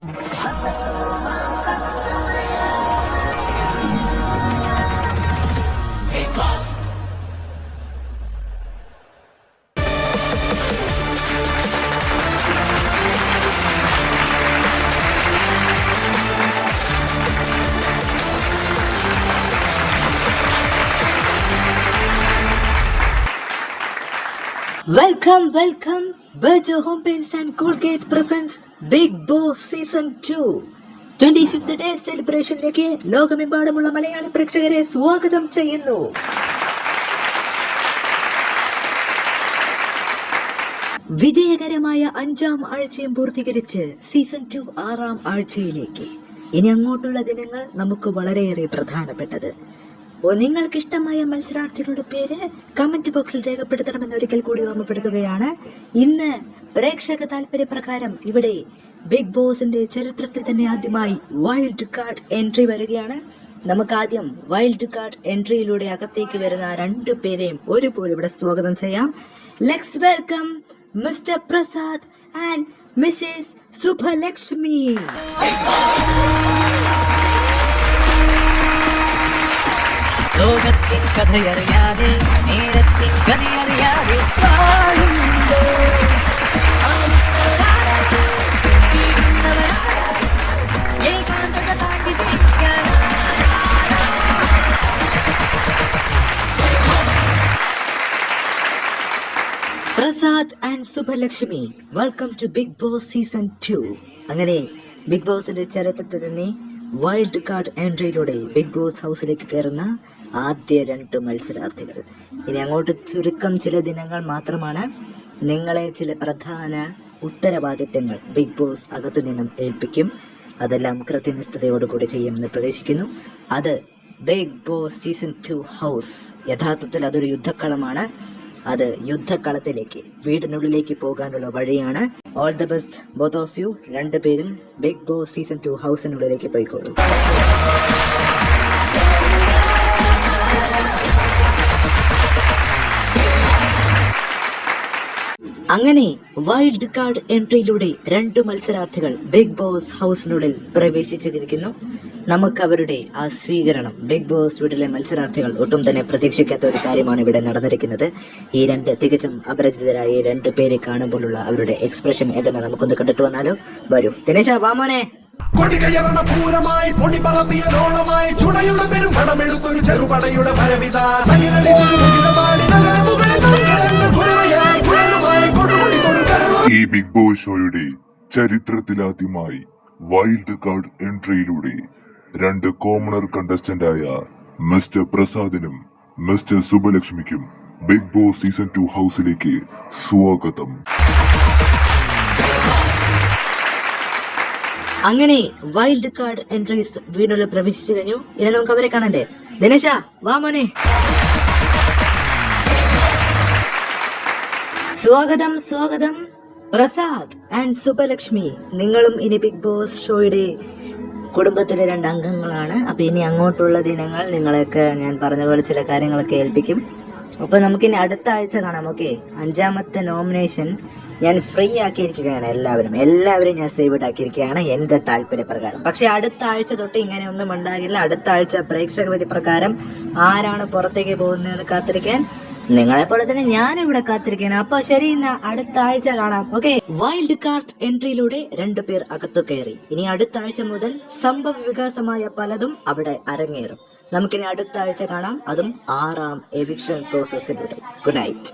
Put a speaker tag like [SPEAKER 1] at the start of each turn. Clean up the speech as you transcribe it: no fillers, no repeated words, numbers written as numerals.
[SPEAKER 1] Welcome. Berger Home Paints and Colgate presents Big Boss Season 2 25th day സെലിബ്രേഷനിലേക്ക് ലോകമെമ്പാടുമുള്ള മലയാളി പ്രേക്ഷകരെ സ്വാഗതം ചെയ്യുന്നു. വിജയകരമായ 5ാം ആഴ്ചയും പൂർത്തീകരിച്ച് സീസൺ 2 6ാം ആഴ്ചയിലേക്ക്. ഇനി അങ്ങോട്ടുള്ള ദിനങ്ങൾ നമുക്ക് വളരെയേറെ പ്രധാനപ്പെട്ടത്. നിങ്ങൾക്ക് ഇഷ്ടമായ മത്സരാർത്ഥികളുടെ പേര് കമന്റ് ബോക്സിൽ രേഖപ്പെടുത്തണമെന്ന് ഒരിക്കൽ കൂടി ഓർമ്മപ്പെടുത്തുകയാണ്. ഇന്ന് പ്രേക്ഷക താല്പര്യപ്രകാരം ഇവിടെ ബിഗ് ബോസിന്റെ ചരിത്രത്തിൽ തന്നെ ആദ്യമായി വൈൽഡ് കാർഡ് എൻട്രി വരികയാണ്. നമുക്ക് ആദ്യം വൈൽഡ് കാർഡ് എൻട്രിയിലൂടെ അകത്തേക്ക് വരുന്ന 2 പേരെയും ഒരുപോലെ ഇവിടെ സ്വാഗതം ചെയ്യാം. Let's welcome Mr Prasad and Mrs Subhalakshmi.
[SPEAKER 2] ലോകത്തിൻ കഥയറിയാതെ നേരത്തിൻ കഥയറിയാതെ
[SPEAKER 1] Prasad and Subhalakshmi, welcome to Bigg Boss season 2. അങ്ങനെ ബിഗ് ബോസിന്റെ ചരിത്രത്തിൽ തന്നെ വൈൽഡ് കാർഡ് എൻട്രിയിലൂടെ ബിഗ് ബോസ് ഹൗസിലേക്ക് കയറുന്ന ആദ്യ 2 മത്സരാർത്ഥികൾ. ഇനി അങ്ങോട്ട് ചുരുക്കം ചില ദിനങ്ങൾ മാത്രമാണ്. നിങ്ങളെ ചില പ്രധാന ഉത്തരവാദിത്തങ്ങൾ ബിഗ് ബോസ് അകത്തു നിന്നും ഏൽപ്പിക്കും. അതെല്ലാം കൃത്യനിഷ്ഠതയോടുകൂടി ചെയ്യുമെന്ന് പ്രതീക്ഷിക്കുന്നു. അത് ബിഗ് ബോസ് സീസൺ 2 ഹൗസ് യഥാർത്ഥത്തിൽ അതൊരു യുദ്ധക്കളമാണ്. അത് യുദ്ധക്കളത്തിലേക്ക് വീടിനുള്ളിലേക്ക് പോകാനുള്ള വഴിയാണ്. All the best both of you. 2 പേരും ബിഗ് ബോസ് സീസൺ 2 ഹൗസിനുള്ളിലേക്ക് പോയിക്കോളൂ. അങ്ങനെ വൈൽഡ് കാർഡ് എൻട്രിയിലൂടെ 2 മത്സരാർത്ഥികൾ ബിഗ് ബോസ് ഹൗസിനുള്ളിൽ പ്രവേശിച്ചിരിക്കുന്നു. നമുക്ക് അവരുടെ ആ സ്വീകരണം ബിഗ് ബോസ് വീട്ടിലെ മത്സരാർത്ഥികൾ ഒട്ടും തന്നെ പ്രതീക്ഷിക്കാത്ത ഒരു കാര്യമാണ് ഇവിടെ നടന്നിരിക്കുന്നത്. ഈ 2 തികച്ചും അപരിചിതരായ 2 പേരെ കാണുമ്പോഴുള്ള അവരുടെ എക്സ്പ്രഷൻ എന്തെന്ന് നമുക്കൊന്ന് കണ്ടിട്ട് വന്നാലോ. വരൂ ദിനേശ, വാമോനെ.
[SPEAKER 3] ഈ ബിഗ് ബോസ് ഷോയുടെ ചരിത്രത്തിലാദ്യമായി വൈൽഡ് കാർഡ് എൻട്രിയിലൂടെ 2 കോമണർ കണ്ടസ്റ്റന്റായ മിസ്റ്റർ പ്രസാദിനും മിസ്റ്റർ സുബലക്ഷ്മിക്കും ബിഗ് ബോസ് സീസൺ 2 ഹൗസിലേക്ക് സ്വാഗതം.
[SPEAKER 1] അങ്ങനെ വൈൽഡ് കാർഡ് എൻട്രീസ് വീണ്ടും പ്രവേശിച്ചു കഴിഞ്ഞു. ഇനി നമുക്ക് അവരെ കാണണ്ടേ. ദിനേശ, വാ മോനെ. സ്വാഗതം പ്രസാദ് ആൻഡ് സുബലക്ഷ്മി. നിങ്ങളും ഇനി ബിഗ് ബോസ് ഷോയുടെ കുടുംബത്തിലെ 2 അംഗങ്ങളാണ്. അപ്പൊ ഇനി അങ്ങോട്ടുള്ള ദിനങ്ങൾ നിങ്ങളെയൊക്കെ ഞാൻ പറഞ്ഞ പോലെ ചില കാര്യങ്ങളൊക്കെ ഏൽപ്പിക്കും. അപ്പൊ നമുക്കിനി അടുത്ത ആഴ്ച കാണാം. ഓക്കെ, 5ാമത്തെ നോമിനേഷൻ ഞാൻ ഫ്രീ ആക്കിയിരിക്കുകയാണ്. എല്ലാവരും ഞാൻ സേവ് ആക്കിയിരിക്കുകയാണ് എന്റെ താല്പര്യപ്രകാരം. പക്ഷെ അടുത്ത ആഴ്ച തൊട്ട് ഇങ്ങനെ ഒന്നും ഉണ്ടാകില്ല. അടുത്ത ആഴ്ച പ്രേക്ഷക വിധി പ്രകാരം ആരാണ് പുറത്തേക്ക് പോകുന്നതെന്ന് കാത്തിരിക്കാൻ നിങ്ങളെ പോലെ തന്നെ ഞാൻ ഇവിടെ കാത്തിരിക്കുകയാണ്. അപ്പൊ ശരി, ഇന്ന് അടുത്ത ആഴ്ച കാണാം. ഓക്കെ, വൈൽഡ് കാർഡ് എൻട്രിയിലൂടെ 2 പേർ അകത്തു കയറി. ഇനി അടുത്ത ആഴ്ച മുതൽ സംഭവ വികാസമായ പലതും അവിടെ അരങ്ങേറും. നമുക്കിനി അടുത്ത ആഴ്ച കാണാം, അതും 6ാം എവിക്ഷൻ പ്രോസസ്സിലൂടെ. Good night.